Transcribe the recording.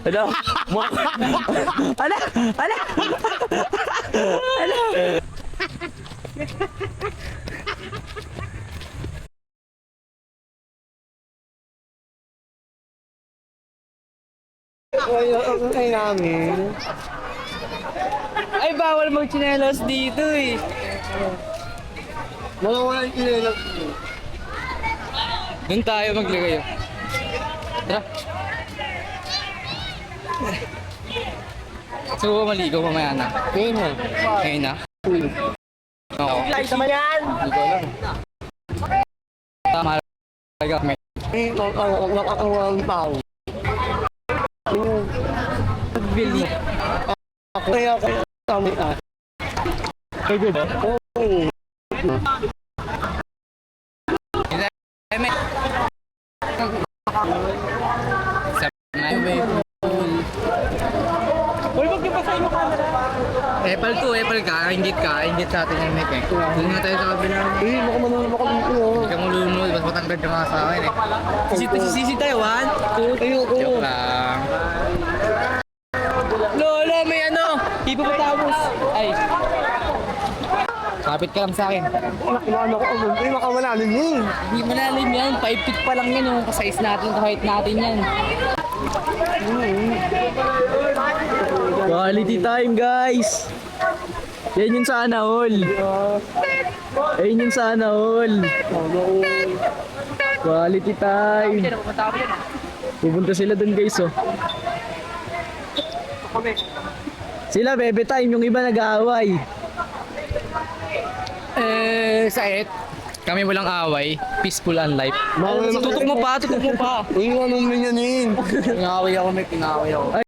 Ano? Ano? Ano? Ano? Ay namin. Ay, bawal magchinelos dito eh. Wala yung kinilang. Doon tayo maglagay. Tara. So, maligo mamaya na. Ngayon ha. Ngayon na. Oo. Light naman yan! Tama. May Nakakawang tao. bili. Kaya ako kami ah. Kayo ba? Oo. May. Uy, wag niyo pa sa inyo camera. Apple ka, ingit sa atin yung mic eh. Doon nga tayo sa kabila. Eh, baka manunod ako dito. Hindi ka mulunod, mas matangkad ka nga sa akin eh. Sisi tayo, 1, 2, Ayoko. joke lang. Lolo, may ano, hippopotamus. Ay. Kapit ka lang sa akin. Inaano ko ako. Eh, makamalalim yun. Hindi malalim yan, 5 feet pa lang yan yung ka-size natin, ka-height natin yan. Quality time guys! Yan yung sana all. Yan yung sana all. Quality time. Pupunta sila dun guys oh. Sila bebe time, yung iba nag-aaway. Sait. Kami walang away, peaceful and life. Tutok mo pa. Eh, anong ganyanin? Pinaway ako.